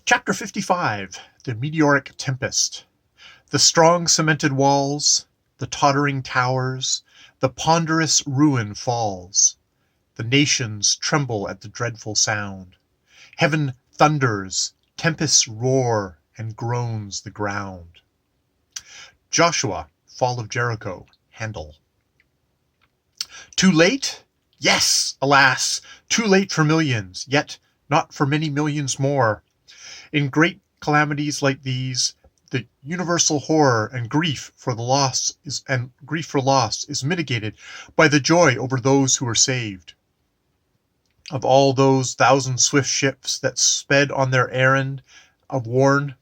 Chapter 55, The Meteoric Tempest. The strong cemented walls, the tottering towers, the ponderous ruin falls. The nations tremble at the dreadful sound. Heaven thunders, tempests roar, and groans the ground. Joshua, Fall of Jericho, Handel. Too late? Yes, alas, too late for millions, yet not for many millions more. In great calamities like these, the universal horror and grief for loss is mitigated by the joy over those who are saved. Of all those thousand swift ships that sped on their errand of warning,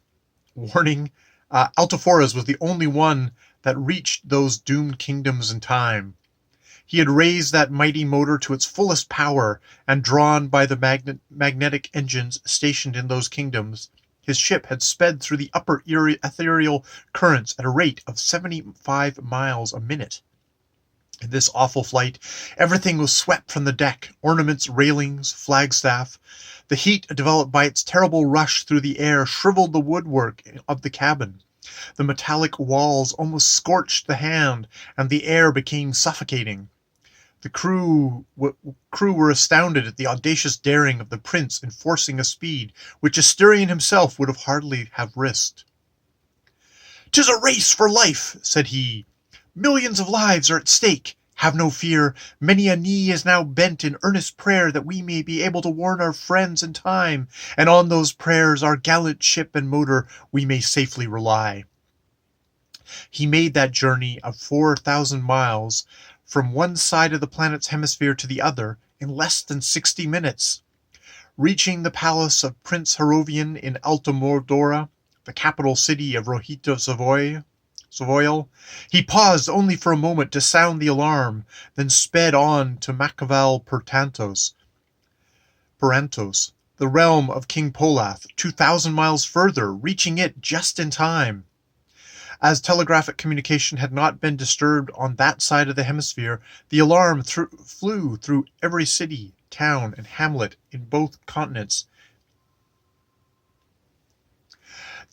Altaforo's was the only one that reached those doomed kingdoms in time. He had raised that mighty motor to its fullest power, and drawn by the magnetic engines stationed in those kingdoms, his ship had sped through the upper ethereal currents at a rate of 75 miles a minute. In this awful flight, everything was swept from the deck, ornaments, railings, flagstaff. The heat developed by its terrible rush through the air shriveled the woodwork of the cabin. The metallic walls almost scorched the hand, and the air became suffocating. The crew were astounded at the audacious daring of the prince in forcing a speed which Asturion himself would hardly have risked. "'Tis a race for life," said he. "Millions of lives are at stake. Have no fear. Many a knee is now bent in earnest prayer that we may be able to warn our friends in time, and on those prayers our gallant ship and motor we may safely rely." He made that journey of 4,000 miles from one side of the planet's hemisphere to the other in less than 60 minutes. Reaching the palace of Prince Harovian in Altamordora, the capital city of Rohito Savoyal, he paused only for a moment to sound the alarm, then sped on to Macaval Perantos, the realm of King Polath, 2,000 miles further, reaching it just in time. As telegraphic communication had not been disturbed on that side of the hemisphere, the alarm flew through every city, town, and hamlet in both continents.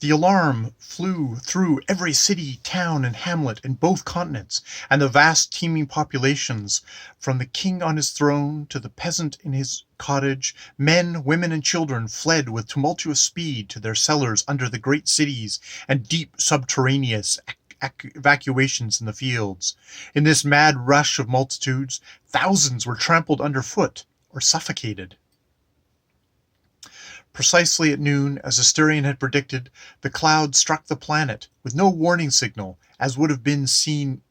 The alarm flew through every city, town, and hamlet in both continents, and the vast teeming populations, from the king on his throne to the peasant in his cottage, men, women, and children fled with tumultuous speed to their cellars under the great cities and deep subterraneous evacuations in the fields. In this mad rush of multitudes, thousands were trampled underfoot or suffocated. Precisely at noon, as Asturion had predicted, the cloud struck the planet with no warning signal, as would have been seen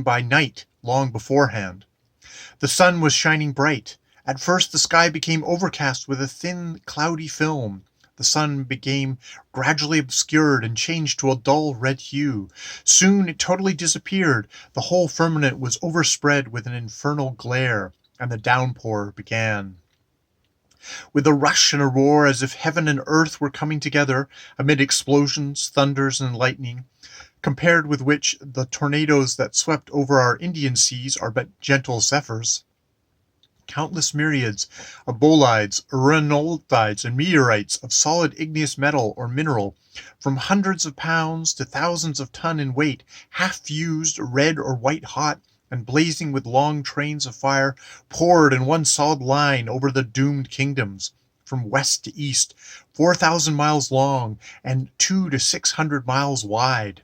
by night long beforehand. The sun was shining bright. At first the sky became overcast with a thin, cloudy film. The sun became gradually obscured and changed to a dull red hue. Soon it totally disappeared. The whole firmament was overspread with an infernal glare, and the downpour began. With a rush and a roar as if heaven and earth were coming together, amid explosions, thunders, and lightning, compared with which the tornadoes that swept over our Indian seas are but gentle zephyrs. Countless myriads of bolides, uranolides, and meteorites of solid igneous metal or mineral, from hundreds of pounds to thousands of tons in weight, half fused, red or white hot, and blazing with long trains of fire, poured in one solid line over the doomed kingdoms, from west to east, 4,000 miles long and 200 to 600 miles wide.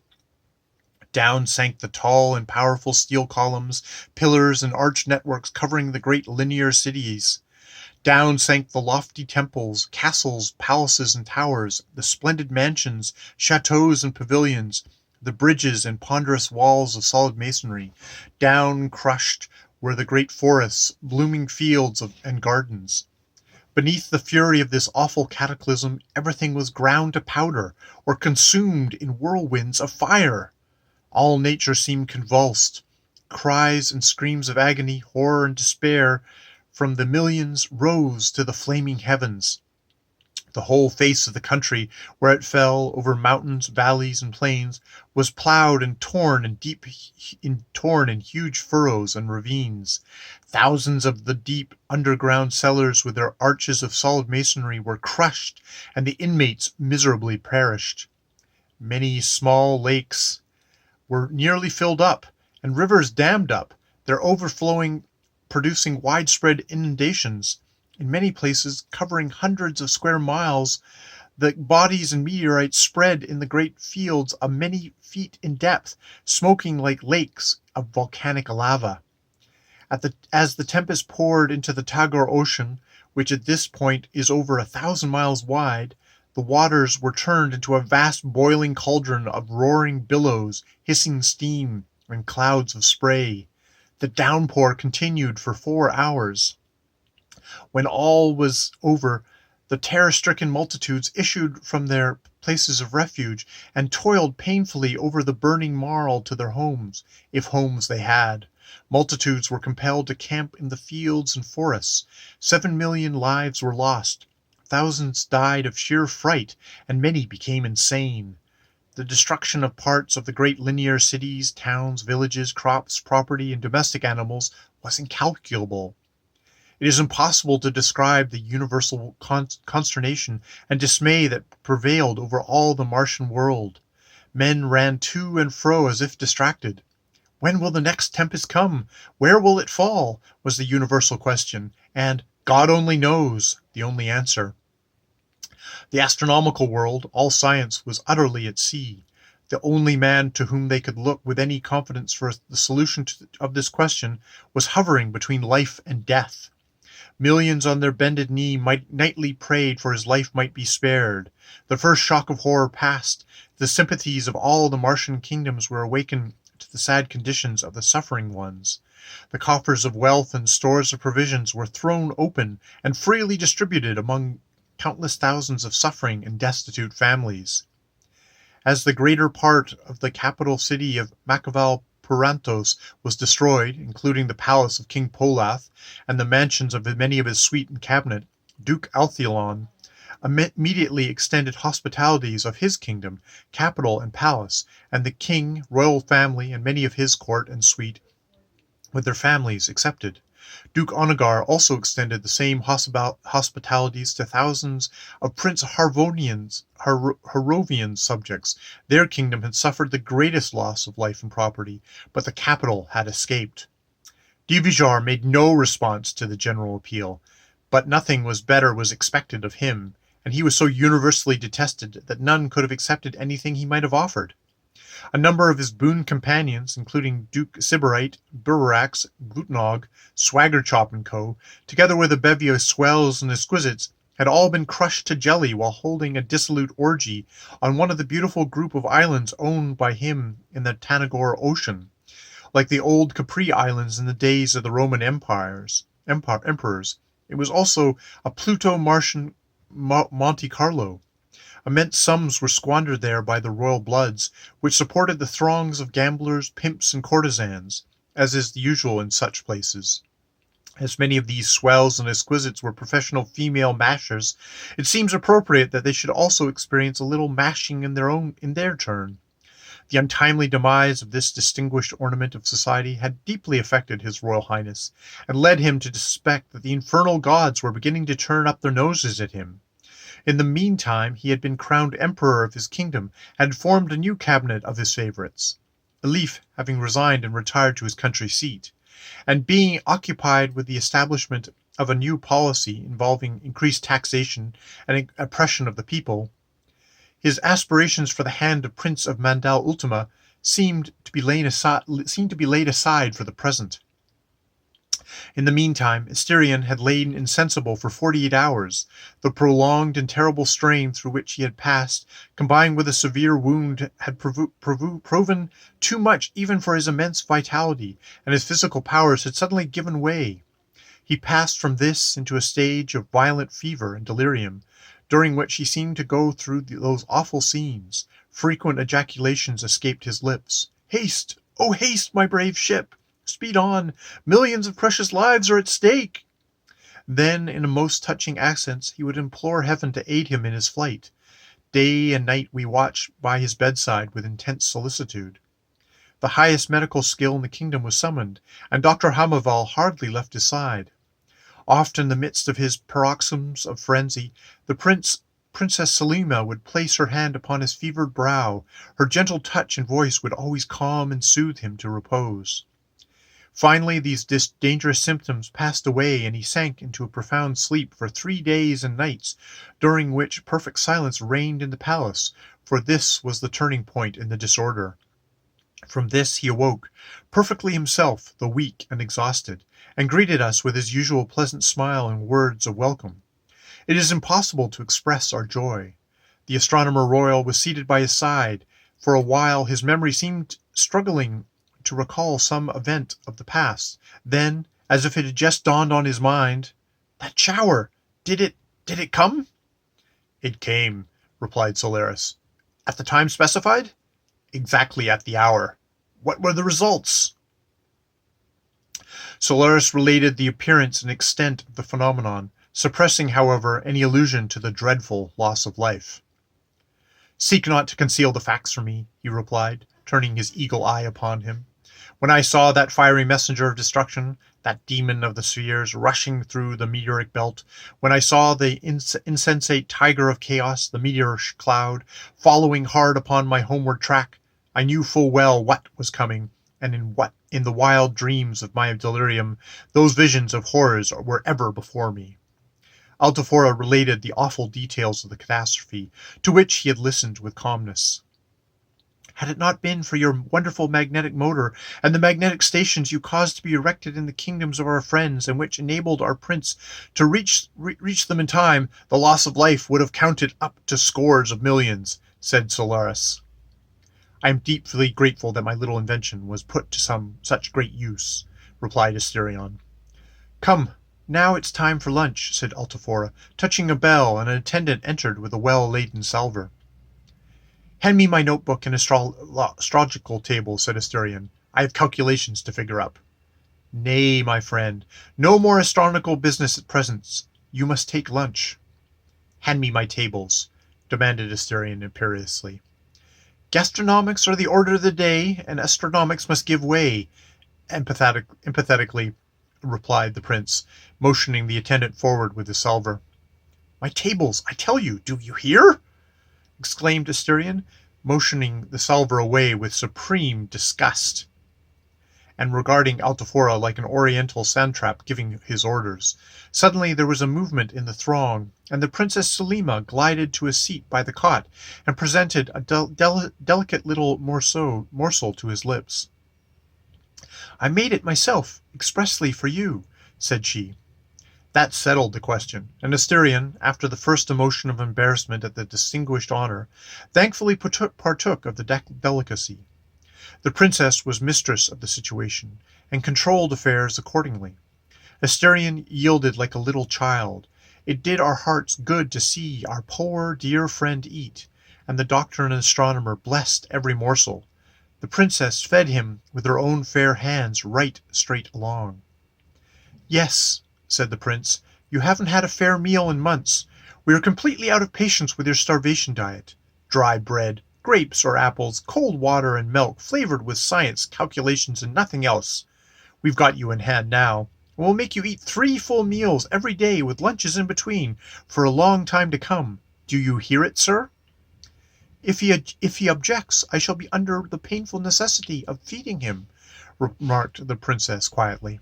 Down sank the tall and powerful steel columns, pillars, and arch networks covering the great linear cities. Down sank the lofty temples, castles, palaces, and towers, the splendid mansions, chateaux, and pavilions, the bridges and ponderous walls of solid masonry. Down crushed were the great forests, blooming fields, and gardens. Beneath the fury of this awful cataclysm, everything was ground to powder, or consumed in whirlwinds of fire. All nature seemed convulsed. Cries and screams of agony, horror, and despair from the millions rose to the flaming heavens. The whole face of the country, where it fell, over mountains, valleys, and plains, was ploughed and torn in huge furrows and ravines. Thousands of the deep underground cellars with their arches of solid masonry were crushed, and the inmates miserably perished. Many small lakes were nearly filled up, and rivers dammed up, their overflowing producing widespread inundations. In many places, covering hundreds of square miles, the bodies and meteorites spread in the great fields of many feet in depth, smoking like lakes of volcanic lava. As the tempest poured into the Tagore Ocean, which at this point is over 1,000 miles wide, the waters were turned into a vast boiling cauldron of roaring billows, hissing steam, and clouds of spray. The downpour continued for 4 hours. When all was over, the terror-stricken multitudes issued from their places of refuge and toiled painfully over the burning marl to their homes, if homes they had. Multitudes were compelled to camp in the fields and forests. 7 million lives were lost. Thousands died of sheer fright, and many became insane. The destruction of parts of the great linear cities, towns, villages, crops, property, and domestic animals was incalculable. It is impossible to describe the universal consternation and dismay that prevailed over all the Martian world. Men ran to and fro as if distracted. When will the next tempest come? Where will it fall? Was the universal question, and God only knows, the only answer. The astronomical world, all science, was utterly at sea. The only man to whom they could look with any confidence for the solution of this question was hovering between life and death. Millions on their bended knee nightly prayed for his life might be spared. The first shock of horror past, the sympathies of all the Martian kingdoms were awakened to the sad conditions of the suffering ones. The coffers of wealth and stores of provisions were thrown open and freely distributed among countless thousands of suffering and destitute families. As the greater part of the capital city of Machiavel-Purantos was destroyed, including the palace of King Polath and the mansions of many of his suite and cabinet, Duke Althialon immediately extended hospitalities of his kingdom, capital, and palace, and the king, royal family, and many of his court and suite, with their families, accepted. Duke Onagar also extended the same hospitalities to thousands of Prince Harrovian's subjects. Their kingdom had suffered the greatest loss of life and property, but the capital had escaped. Divijar made no response to the general appeal, but nothing was expected of him, and he was so universally detested that none could have accepted anything he might have offered. A number of his boon companions, including Duke Sybarite, Burarax, Glutnog, Swaggerchop and Co., together with a bevy of swells and exquisites, had all been crushed to jelly while holding a dissolute orgy on one of the beautiful group of islands owned by him in the Tagore Ocean, like the old Capri Islands in the days of the Roman emperors. It was also a Pluto-Martian Monte Carlo. Immense sums were squandered there by the royal bloods, which supported the throngs of gamblers, pimps, and courtesans, as is usual in such places. As many of these swells and exquisites were professional female mashers, it seems appropriate that they should also experience a little mashing in their turn. The untimely demise of this distinguished ornament of society had deeply affected His Royal Highness, and led him to suspect that the infernal gods were beginning to turn up their noses at him. In the meantime, he had been crowned emperor of his kingdom, and had formed a new cabinet of his favorites. Elif having resigned and retired to his country seat, and being occupied with the establishment of a new policy involving increased taxation and oppression of the people, his aspirations for the hand of Prince of Mandal Ultima seemed to be laid aside for the present. In the meantime, Asterion had lain insensible for 48 hours. The prolonged and terrible strain through which he had passed, combined with a severe wound, had proven too much even for his immense vitality, and his physical powers had suddenly given way. He passed from this into a stage of violent fever and delirium, during which he seemed to go through those awful scenes. Frequent ejaculations escaped his lips. "Haste! Oh, haste, my brave ship! Speed on! Millions of precious lives are at stake!" Then, in a most touching accents, he would implore heaven to aid him in his flight. Day and night we watched by his bedside with intense solicitude. The highest medical skill in the kingdom was summoned, and Dr. Hamoval hardly left his side. Oft in the midst of his paroxysms of frenzy, the Princess Selima would place her hand upon his fevered brow. Her gentle touch and voice would always calm and soothe him to repose. Finally, these dangerous symptoms passed away, and he sank into a profound sleep for 3 days and nights, during which perfect silence reigned in the palace, for this was the turning point in the disorder. From this he awoke, perfectly himself, though weak and exhausted, and greeted us with his usual pleasant smile and words of welcome. It is impossible to express our joy. The Astronomer Royal was seated by his side. For a while his memory seemed struggling to recall some event of the past. Then, as if it had just dawned on his mind, "That shower! Did it come?" "It came," replied Solaris. "At the time specified?" "Exactly at the hour." "What were the results?" Solaris related the appearance and extent of the phenomenon, suppressing, however, any allusion to the dreadful loss of life. "Seek not to conceal the facts from me," he replied, turning his eagle eye upon him. "When I saw that fiery messenger of destruction, that demon of the spheres, rushing through the meteoric belt, when I saw the insensate tiger of chaos, the meteor cloud, following hard upon my homeward track, I knew full well what was coming, and in the wild dreams of my delirium, those visions of horrors were ever before me." Altafora related the awful details of the catastrophe, to which he had listened with calmness. "Had it not been for your wonderful magnetic motor and the magnetic stations you caused to be erected in the kingdoms of our friends, and which enabled our prince to reach them in time, the loss of life would have counted up to scores of millions," said Solaris. "I am deeply grateful that my little invention was put to such great use," replied Asterion. "Come, now it's time for lunch," said Altafora, touching a bell, and an attendant entered with a well-laden salver. "Hand me my notebook and astrological table," said Asterion. "I have calculations to figure up." "Nay, my friend, no more astronomical business at present. You must take lunch." "Hand me my tables," demanded Asterion imperiously. "Gastronomics are the order of the day, and astronomics must give way," emphatically replied the prince, motioning the attendant forward with the salver. "My tables, I tell you, do you hear?" exclaimed Asterion, motioning the salver away with supreme disgust, and regarding Altafora like an oriental satrap giving his orders. Suddenly there was a movement in the throng, and the Princess Selima glided to a seat by the cot and presented a delicate little morsel to his lips. "I made it myself, expressly for you," said she. That settled the question, and Asterion, after the first emotion of embarrassment at the distinguished honor, thankfully partook of the delicacy. The princess was mistress of the situation, and controlled affairs accordingly. Asterion yielded like a little child. It did our hearts good to see our poor dear friend eat, and the doctor and astronomer blessed every morsel. The princess fed him with her own fair hands right straight along. "Yes," said the prince, "you haven't had a fair meal in months. We are completely out of patience with your starvation diet. Dry bread, grapes or apples, cold water and milk flavored with science, calculations, and nothing else. We've got you in hand now, and we'll make you eat 3 full meals every day with lunches in between for a long time to come. Do you hear it, sir?" If he objects, I shall be under the painful necessity of feeding him," remarked the princess quietly.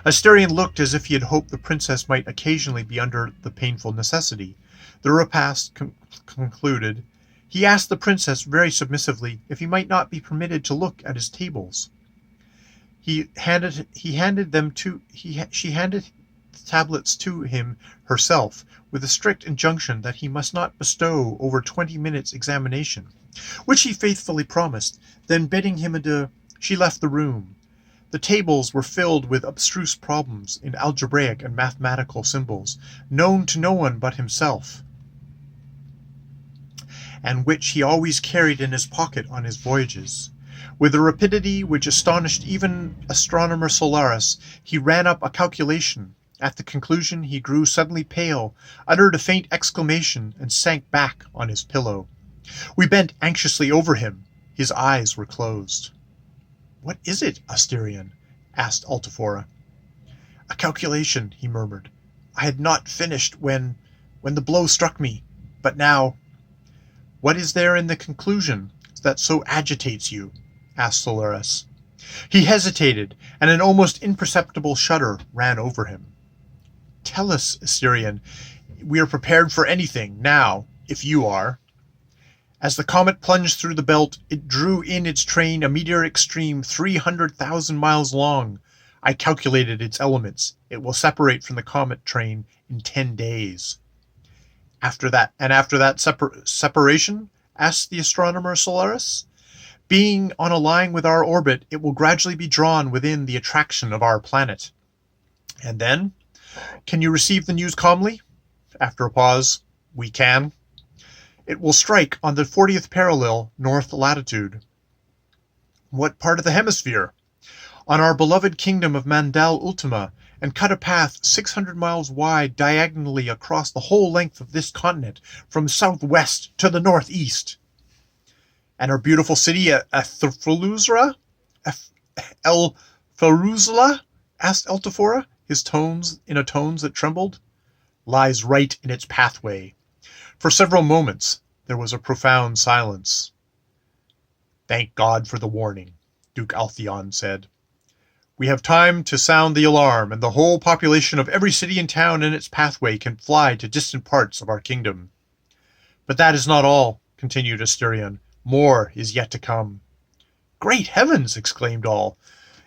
Asterion looked as if he had hoped the princess might occasionally be under the painful necessity. The repast concluded. He asked the princess very submissively if he might not be permitted to look at his tables. She handed the tablets to him herself, with a strict injunction that he must not bestow over 20 minutes' examination, which he faithfully promised. Then, bidding him adieu, she left the room. The tables were filled with abstruse problems in algebraic and mathematical symbols, known to no one but himself, and which he always carried in his pocket on his voyages. With a rapidity which astonished even astronomer Solaris, he ran up a calculation, At the conclusion, he grew suddenly pale, uttered a faint exclamation, and sank back on his pillow. We bent anxiously over him. His eyes were closed. "What is it, Asterion?" asked Altiphora. "A calculation," he murmured. "I had not finished when the blow struck me. But now—" "What is there in the conclusion that so agitates you?" asked Solaris. He hesitated, and an almost imperceptible shudder ran over him. "Tell us, Asterion. We are prepared for anything, now, if you are." As the comet plunged through the belt, it drew in its train a meteoric stream 300,000 miles long. I calculated its elements. It will separate from the comet train in 10 days. After that separation? Asked the astronomer Solaris. Being on a line with our orbit, it will gradually be drawn within the attraction of our planet. And then? Can you receive the news calmly? After a pause, we can. It will strike on the 40th parallel north latitude. What part of the hemisphere? On our beloved kingdom of Mandal Ultima, and cut a path 600 miles wide diagonally across the whole length of this continent, from southwest to the northeast. And our beautiful city, El-Feruzla? Asked Altiphora, his tones in a tones that trembled. Lies right in its pathway. For several moments, there was a profound silence. "Thank God for the warning," Duke Altheon said. "We have time to sound the alarm, and the whole population of every city and town in its pathway can fly to distant parts of our kingdom." "But that is not all," continued Asterion. "More is yet to come." "Great heavens!" exclaimed all.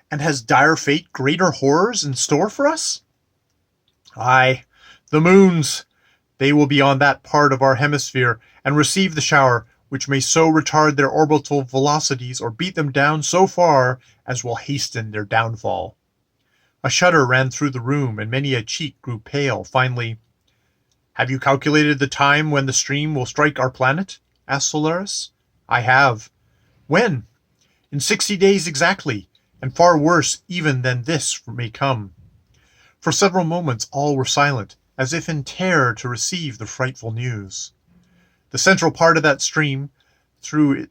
"And has dire fate greater horrors in store for us?" "Aye, the moons. They will be on that part of our hemisphere and receive the shower, which may so retard their orbital velocities or beat them down so far as will hasten their downfall." A shudder ran through the room, and many a cheek grew pale. Finally, "Have you calculated the time when the stream will strike our planet?" asked Solaris. "I have." "When?" "In 60 days exactly, and far worse even than this may come." For several moments all were silent, as if in terror to receive the frightful news. "The central part of that stream, through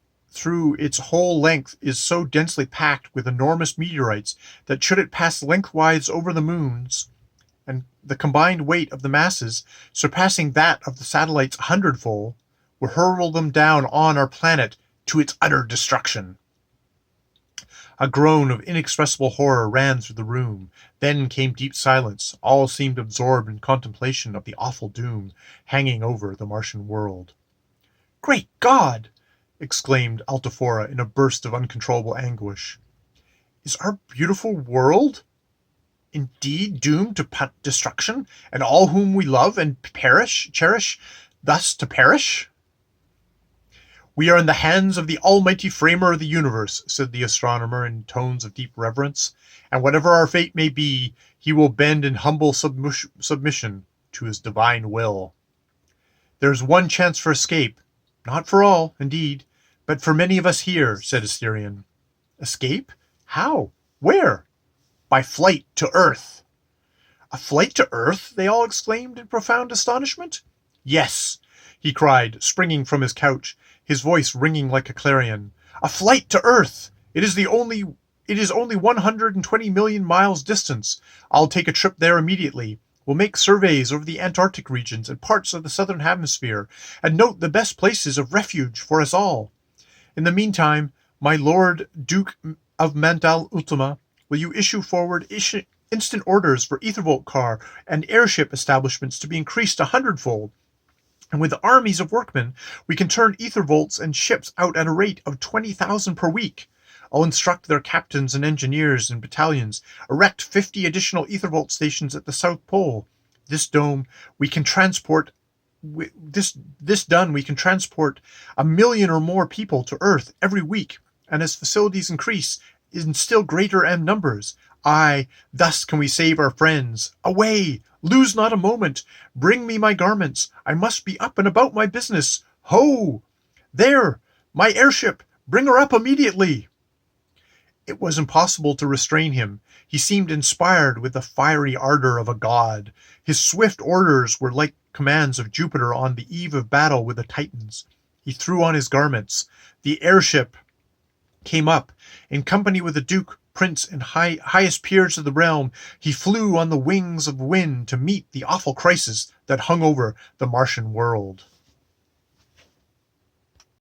its whole length, is so densely packed with enormous meteorites that should it pass lengthwise over the moons, and the combined weight of the masses, surpassing that of the satellites 100-fold, will hurl them down on our planet to its utter destruction." A groan of inexpressible horror ran through the room. Then came deep silence. All seemed absorbed in contemplation of the awful doom hanging over the Martian world. "Great God!" exclaimed Altiphora in a burst of uncontrollable anguish. "Is our beautiful world indeed doomed to destruction, and all whom we love and cherish, thus to perish?" "We are in the hands of the almighty framer of the universe," said the astronomer in tones of deep reverence, "and whatever our fate may be, he will bend in humble submission to his divine will." "There is one chance for escape, not for all, indeed, but for many of us here," said Asterion. "Escape? How? Where?" "By flight to Earth." "A flight to Earth?" they all exclaimed in profound astonishment. "Yes," he cried, springing from his couch, his voice ringing like a clarion. "A flight to Earth! It is only 120 million miles distant. I'll take a trip there immediately. We'll make surveys over the Antarctic regions and parts of the southern hemisphere, and note the best places of refuge for us all. In the meantime, my Lord Duke of Mandal Ultima, will you issue forward instant orders for ethervolt car and airship establishments to be increased 100-fold? And with armies of workmen, we can turn ethervolts and ships out at a rate of 20,000 per week. I'll instruct their captains and engineers and battalions, erect 50 additional ethervolt stations at the South Pole. This done, we can transport 1,000,000 or more people to Earth every week, and as facilities increase in still greater numbers, thus can we save our friends. Away! Lose not a moment. Bring me my garments. I must be up and about my business. Ho! There! My airship! Bring her up immediately!" It was impossible to restrain him. He seemed inspired with the fiery ardor of a god. His swift orders were like commands of Jupiter on the eve of battle with the Titans. He threw on his garments. The airship came up. In company with the duke, prince, and highest peers of the realm, he flew on the wings of wind to meet the awful crisis that hung over the Martian world.